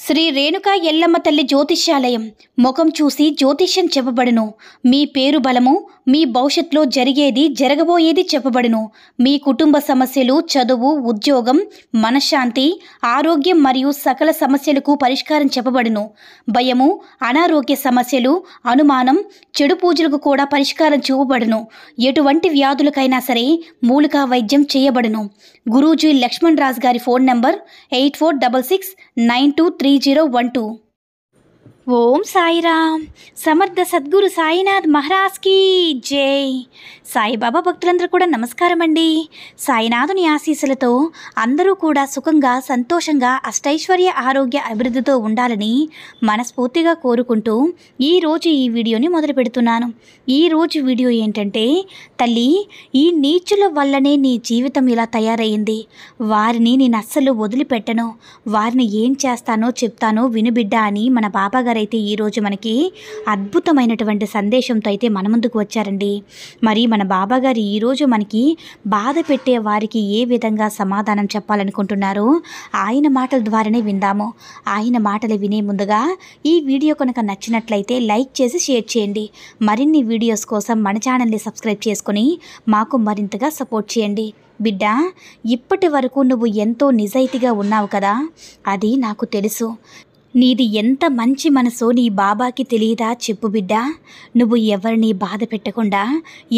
శ్రీ రేణుకా ఎల్లమ్మ తల్లి జ్యోతిష్యాలయం ముఖం చూసి జ్యోతిష్యం చెప్పబడును. మీ పేరు బలము, మీ భవిష్యత్తులో జరిగేది జరగబోయేది చెప్పబడును. మీ కుటుంబ సమస్యలు, చదువు, ఉద్యోగం, మనశ్శాంతి, ఆరోగ్యం మరియు సకల సమస్యలకు పరిష్కారం చెప్పబడును. భయము, అనారోగ్య సమస్యలు, అనుమానం, చెడు పూజలకు కూడా పరిష్కారం చూపబడును. ఎటువంటి వ్యాధులకైనా సరే మూలికా వైద్యం చేయబడును. గురూజీ లక్ష్మణ్ రాజ్ గారి ఫోన్ నంబర్ 8466923012. ఓం సాయిరామ్. సమర్థ సద్గురు సాయినాథ్ మహారాజ్ కి జై. సాయిబాబా భక్తులందరూ కూడా నమస్కారం అండి. సాయినాథుని ఆశీస్సులతో అందరూ కూడా సుఖంగా, సంతోషంగా, అష్టైశ్వర్య, ఆరోగ్య, అభివృద్ధితో ఉండాలని మనస్ఫూర్తిగా కోరుకుంటూ ఈరోజు ఈ వీడియోని మొదలు పెడుతున్నాను. ఈరోజు వీడియో ఏంటంటే, తల్లి, ఈ నీచుల వల్లనే నీ జీవితం ఇలా తయారయ్యింది. వారిని నేను అస్సలు వదిలిపెట్టను. వారిని ఏం చేస్తానో చెప్తానో వినుబిడ్డ అని మన బాబాగారు అయితే ఈరోజు మనకి అద్భుతమైనటువంటి సందేశంతో అయితే మన ముందుకు వచ్చారండి. మరి మన బాబాగారు ఈరోజు మనకి బాధ పెట్టే వారికి ఏ విధంగా సమాధానం చెప్పాలనుకుంటున్నారో ఆయన మాటల ద్వారానే విందాము. ఆయన మాటలు వినే ముందుగా ఈ వీడియో కనుక నచ్చినట్లయితే లైక్ చేసి షేర్ చేయండి. మరిన్ని వీడియోస్ కోసం మన ఛానల్ని సబ్స్క్రైబ్ చేసుకుని మాకు మరింతగా సపోర్ట్ చేయండి. బిడ్డ, ఇప్పటి వరకు నువ్వు ఎంతో నిజాయితీగా ఉన్నావు కదా, అది నాకు తెలుసు. నీది ఎంత మంచి మనసో నీ బాబాకి తెలియదా చెప్పు బిడ్డ. నువ్వు ఎవరిని బాధ పెట్టకుండా,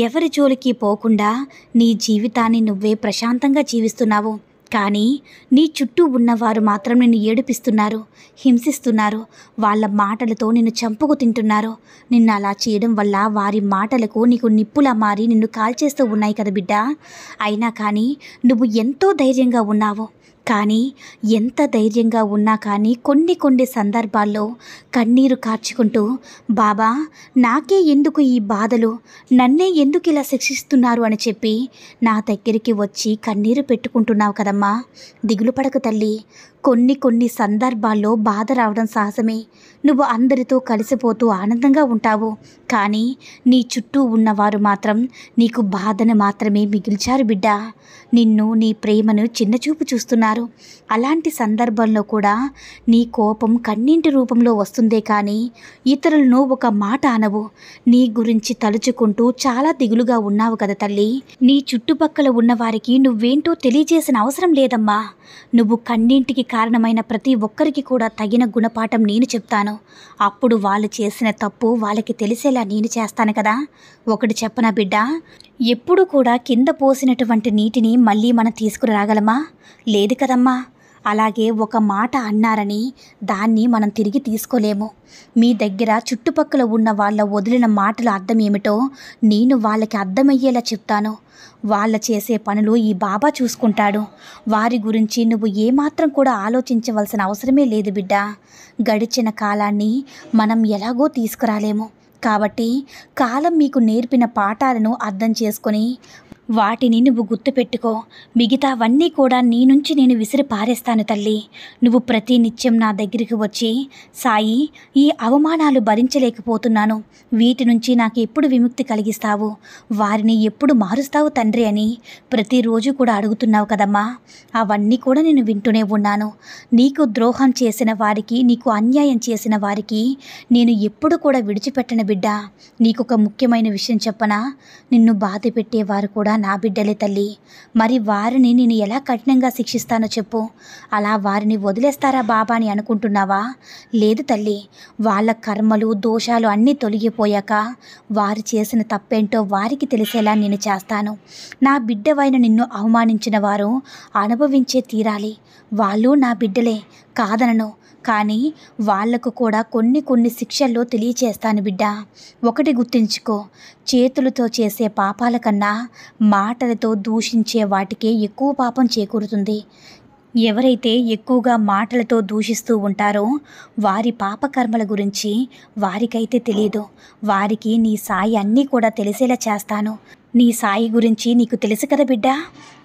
ఎవరి జోలికి పోకుండా నీ జీవితాన్ని నువ్వే ప్రశాంతంగా జీవిస్తున్నావు. కానీ నీ చుట్టూ ఉన్నవారు మాత్రం నిన్ను ఏడిపిస్తున్నారు, హింసిస్తున్నారు. వాళ్ళ మాటలతో నిన్ను చంపుకు తింటున్నారు. నిన్ను అలా చేయడం వల్ల వారి మాటలకు నీకు నిప్పులా మారి నిన్ను కాల్చేస్తూ ఉన్నాయి కదా బిడ్డ. అయినా కానీ నువ్వు ఎంతో ధైర్యంగా ఉన్నావు. కానీ ఎంత ధైర్యంగా ఉన్నా కానీ కొన్ని సందర్భాల్లో కన్నీరు కార్చుకుంటూ, బాబా నాకే ఎందుకు ఈ బాధలు, నన్నే ఎందుకు ఇలా శిక్షిస్తున్నారు అని చెప్పి నా దగ్గరికి వచ్చి కన్నీరు పెట్టుకుంటున్నావు కదమ్మా. దిగులు పడకు తల్లి. కొన్ని సందర్భాల్లో బాధ రావడం సహజమే. నువ్వు అందరితో కలిసిపోతూ ఆనందంగా ఉంటావు. కానీ నీ చుట్టూ ఉన్నవారు మాత్రం నీకు బాధను మాత్రమే మిగిల్చారు బిడ్డ. నిన్ను, నీ ప్రేమను చిన్నచూపు చూస్తున్నారు. అలాంటి సందర్భంలో కూడా నీ కోపం కన్నీటి రూపంలో వస్తుందే కానీ ఇతరులను ఒక మాట అనవు. నీ గురించి తలుచుకుంటూ చాలా దిగులుగా ఉన్నావు కదా తల్లి. నీ చుట్టుపక్కల ఉన్నవారికి నువ్వేంటో తెలియజేసిన అవసరం లేదమ్మా. నువ్వు కన్నీటికి కారణమైన ప్రతి ఒక్కరికి కూడా తగిన గుణపాఠం నేను చెప్తాను. అప్పుడు వాళ్ళు చేసిన తప్పు వాళ్ళకి తెలిసేలా నేను చేస్తాను కదా. ఒకటి చెప్పనా బిడ్డ, ఎప్పుడు కూడా కింద పోసినటువంటి నీటిని మళ్ళీ మనం తీసుకురాగలమా? లేదు కదమ్మా. అలాగే ఒక మాట అన్నారని దాన్ని మనం తిరిగి తీసుకోలేము. మీ దగ్గర చుట్టుపక్కల ఉన్న వాళ్ళ వదిలిన మాటల అర్థం ఏమిటో నేను వాళ్ళకి అర్థమయ్యేలా చెప్తాను. వాళ్ళ చేసే పనులు ఈ బాబా చూసుకుంటాడు. వారి గురించి నువ్వు ఏమాత్రం కూడా ఆలోచించవలసిన అవసరమే లేదు బిడ్డ. గడిచిన కాలాన్ని మనం ఎలాగో తీసుకురాలేము. కాబట్టి కాలం మీకు నేర్పిన పాఠాలను అర్థం చేసుకొని వాటిని నువ్వు గుర్తుపెట్టుకో. మిగతావన్నీ కూడా నీ నుంచి నేను విసిరి పారేస్తాను తల్లి. నువ్వు ప్రతి నిత్యం నా దగ్గరికి వచ్చి, సాయి, ఈ అవమానాలు భరించలేకపోతున్నాను, వీటి నుంచి నాకు ఎప్పుడు విముక్తి కలిగిస్తావు, వారిని ఎప్పుడు మారుస్తావు తండ్రి అని ప్రతిరోజు కూడా అడుగుతున్నావు కదమ్మా. అవన్నీ కూడా నేను వింటూనే ఉన్నాను. నీకు ద్రోహం చేసిన వారికి, నీకు అన్యాయం చేసిన వారికి నేను ఎప్పుడు కూడా విడిచిపెట్టను బిడ్డ. నీకు ఒక ముఖ్యమైన విషయం చెప్పనా? నిన్ను బాధ పెట్టేవారు కూడా నా బిడ్డలే తల్లి. మరి వారిని నేను ఎలా కఠినంగా శిక్షిస్తానో చెప్పు. అలా వారిని వదిలేస్తారా బాబా అని అనుకుంటున్నావా? లేదు తల్లి. వాళ్ళ కర్మలు, దోషాలు అన్నీ తొలగిపోయాక వారు చేసిన తప్పేంటో వారికి తెలిసేలా నేను చేస్తాను. నా బిడ్డవైన నిన్ను అవమానించిన వారు అనుభవించే తీరాలి. వాళ్ళు నా బిడ్డలే, కాదనను. కానీ వాళ్లకు కూడా కొన్ని శిక్షల్లో తెలియచేస్తాను బిడ్డ. ఒకటి గుర్తుంచుకో, చేతులతో చేసే పాపాల కన్నా మాటలతో దూషించే వాటికే ఎక్కువ పాపం చేకూరుతుంది. ఎవరైతే ఎక్కువగా మాటలతో దూషిస్తూ ఉంటారో వారి పాపకర్మల గురించి వారికైతే తెలియదు. వారికి నీ సాయి అన్నీ కూడా తెలిసేలా చేస్తాను. నీ సాయి గురించి నీకు తెలుసు కదా బిడ్డ.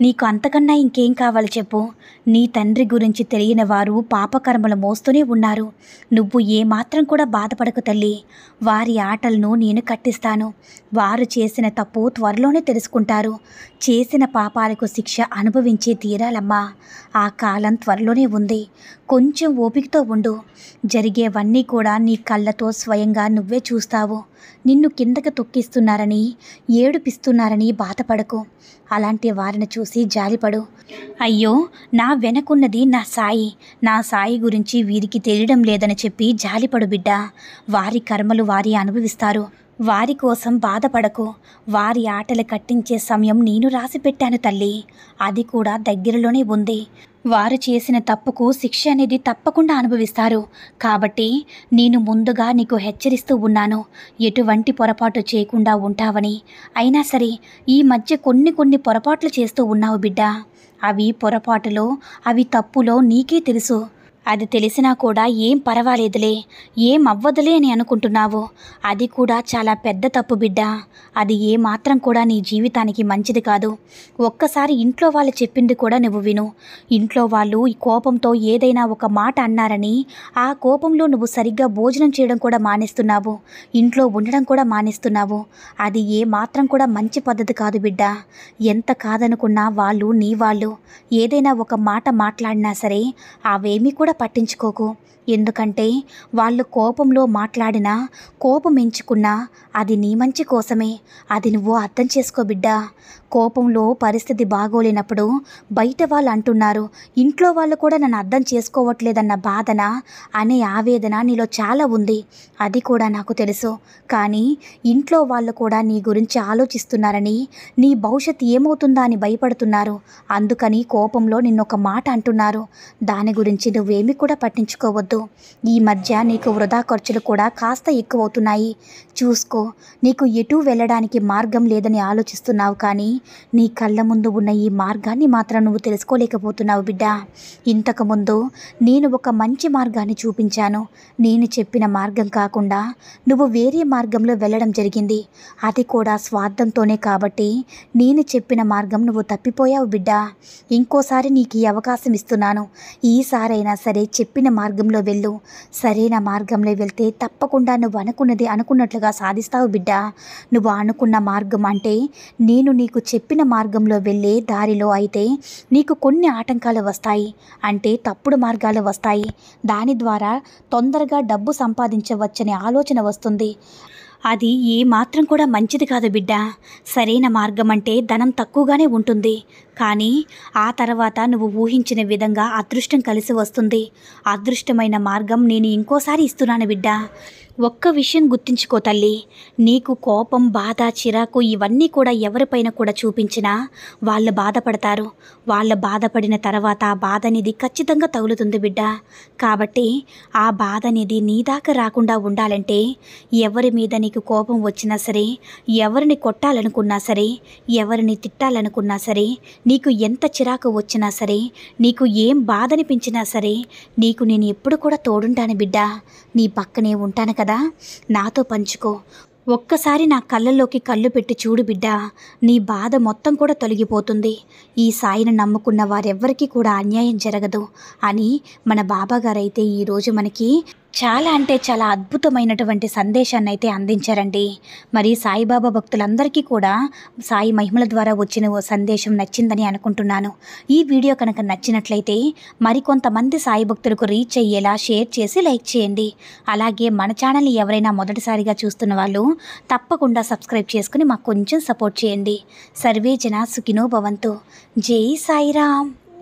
నీకు అంతకన్నా ఇంకేం కావాలి చెప్పు. నీ తండ్రి గురించి తెలియని వారు పాపకర్మలు మోస్తూనే ఉన్నారు. నువ్వు ఏమాత్రం కూడా బాధపడకు తల్లి. వారి ఆటలను నేను కట్టిస్తాను. వారు చేసిన తప్పు త్వరలోనే తెలుసుకుంటారు. చేసిన పాపాలకు శిక్ష అనుభవించే తీరాలమ్మా. ఆ కాలం త్వరలోనే ఉంది. కొంచెం ఓపికతో ఉండు. జరిగేవన్నీ కూడా నీ కళ్ళతో స్వయంగా నువ్వే చూస్తావు. నిన్ను కిందకి తొక్కిస్తున్నారని, ఏడుపిస్తున్నారని బాధపడకు. అలాంటి వారిని చూసి జాలిపడు. అయ్యో, నా వెనకున్నది నా సాయి గురించి వీరికి తెలియడం లేదని చెప్పి జాలిపడు బిడ్డ. వారి కర్మలు వారి అనుభవిస్తారు. వారి కోసం బాధపడకు. వారి ఆటలు కట్టించే సమయం నేను రాసిపెట్టాను తల్లి. అది కూడా దగ్గరలోనే ఉంది. వారు చేసిన తప్పుకు శిక్ష అనేది తప్పకుండా అనుభవిస్తారు. కాబట్టి నేను ముందుగా నీకు హెచ్చరిస్తూ ఉన్నాను, ఎటువంటి పొరపాటు చేయకుండా ఉంటావని. అయినా సరే ఈ మధ్య కొన్ని పొరపాట్లు చేస్తూ ఉన్నావు బిడ్డ. అవి పొరపాటులో, అవి తప్పులో నీకే తెలుసు. అది తెలిసినా కూడా ఏం పర్వాలేదులే, ఏం అవ్వదులే అని అనుకుంటున్నావు. అది కూడా చాలా పెద్ద తప్పు బిడ్డ. అది ఏమాత్రం కూడా నీ జీవితానికి మంచిది కాదు. ఒక్కసారి ఇంట్లో వాళ్ళు చెప్పింది కూడా నువ్వు విను. ఇంట్లో వాళ్ళు ఈ కోపంతో ఏదైనా ఒక మాట అన్నారని ఆ కోపంలో నువ్వు సరిగ్గా భోజనం చేయడం కూడా మానేస్తున్నావు, ఇంట్లో ఉండడం కూడా మానేస్తున్నావు. అది ఏమాత్రం కూడా మంచి పద్ధతి కాదు బిడ్డ. ఎంత కాదనుకున్నా వాళ్ళు నీ వాళ్ళు. ఏదైనా ఒక మాట మాట్లాడినా సరే అవేమీ కూడా పట్టించుకోకు. ఎందుకంటే వాళ్ళు కోపంలో మాట్లాడినా, కోపం ఎంచుకున్నా అది నీ మంచి కోసమే. అది నువ్వు అర్థం చేసుకో బిడ్డ. కోపంలో పరిస్థితి బాగోలేనప్పుడు బయట వాళ్ళు అంటున్నారు, ఇంట్లో వాళ్ళు కూడా నన్ను అర్థం చేసుకోవట్లేదన్న బాధన, అనే ఆవేదన నీలో చాలా ఉంది. అది కూడా నాకు తెలుసు. కానీ ఇంట్లో వాళ్ళు కూడా నీ గురించి ఆలోచిస్తున్నారని, నీ భవిష్యత్తు ఏమవుతుందా అని భయపడుతున్నారు. అందుకని కోపంలో నిన్నొక మాట అంటున్నారు. దాని గురించి నువ్వేమీ కూడా పట్టించుకోవద్దు. ఈ మధ్య నీకు వృధా ఖర్చులు కూడా కాస్త ఎక్కువవుతున్నాయి. చూసుకో. నీకు ఎటూ వెళ్ళడానికి మార్గం లేదని ఆలోచిస్తున్నావు, కానీ నీ కళ్ళ ముందు ఉన్న ఈ మార్గాన్ని మాత్రం నువ్వు తెలుసుకోలేకపోతున్నావు బిడ్డ. ఇంతకుముందు నేను ఒక మంచి మార్గాన్ని చూపించాను. నేను చెప్పిన మార్గం కాకుండా నువ్వు వేరే మార్గంలో వెళ్ళడం జరిగింది. అది కూడా స్వార్థంతోనే. కాబట్టి నేను చెప్పిన మార్గం నువ్వు తప్పిపోయావు బిడ్డ. ఇంకోసారి నీకు ఈ అవకాశం ఇస్తున్నాను. ఈసారైనా సరే చెప్పిన మార్గంలో వెళ్ళు. సరైన మార్గంలో వెళ్తే తప్పకుండా నువ్వు అనుకున్నది అనుకున్నట్లుగా సాధిస్తావు బిడ్డ. నువ్వు అనుకున్న మార్గం అంటే నేను నీకు చెప్పిన మార్గంలో వెళ్ళే దారిలో అయితే నీకు కొన్ని ఆటంకాలు వస్తాయి. అంటే తప్పుడు మార్గాలు వస్తాయి. దాని ద్వారా తొందరగా డబ్బు సంపాదించవచ్చనే ఆలోచన వస్తుంది. అది ఏమాత్రం కూడా మంచిది కాదు బిడ్డ. సరైన మార్గం అంటే ధనం తక్కువగానే ఉంటుంది, కానీ ఆ తర్వాత నువ్వు ఊహించిన విధంగా అదృష్టం కలిసి వస్తుంది. అదృష్టమైన మార్గం నేను ఇంకోసారి ఇస్తున్నాను బిడ్డ. ఒక్క విషయం గుర్తుంచుకో తల్లి. నీకు కోపం, బాధ, చిరాకు ఇవన్నీ కూడా ఎవరిపైన కూడా చూపించినా వాళ్ళు బాధపడతారు. వాళ్ళు బాధపడిన తర్వాత ఆ బాధ అనేది ఖచ్చితంగా తగులుతుంది బిడ్డ. కాబట్టి ఆ బాధ అనేది నీ దాకా రాకుండా ఉండాలంటే ఎవరి మీద నీకు కోపం వచ్చినా సరే, ఎవరిని కొట్టాలనుకున్నా సరే, ఎవరిని తిట్టాలనుకున్నా సరే, నీకు ఎంత చిరాకు వచ్చినా సరే, నీకు ఏం బాధ అనిపించినా సరే, నీకు నేను ఎప్పుడు కూడా తోడుంటాను బిడ్డ. నీ పక్కనే ఉంటాను కదా, నాతో పంచుకో. ఒక్కసారి నా కళ్ళల్లోకి కళ్ళు పెట్టి చూడు బిడ్డ. నీ బాధ మొత్తం కూడా తొలగిపోతుంది. ఈ సాయిని నమ్ముకున్న వారెవ్వరికీ కూడా అన్యాయం జరగదు అని మన బాబాగారైతే ఈరోజు మనకి చాలా అంటే చాలా అద్భుతమైనటువంటి సందేశాన్ని అయితే అందించారండి. మరి సాయిబాబా భక్తులందరికీ కూడా సాయి మహిమల ద్వారా వచ్చిన ఓ సందేశం నచ్చిందని అనుకుంటున్నాను. ఈ వీడియో కనుక నచ్చినట్లయితే మరికొంతమంది సాయి భక్తులకు రీచ్ అయ్యేలా షేర్ చేసి లైక్ చేయండి. అలాగే మన ఛానల్ని ఎవరైనా మొదటిసారిగా చూస్తున్న వాళ్ళు తప్పకుండా సబ్స్క్రైబ్ చేసుకుని మాకు కొంచెం సపోర్ట్ చేయండి. సర్వే జన సుఖినో భవంతు. జై సాయిరామ్.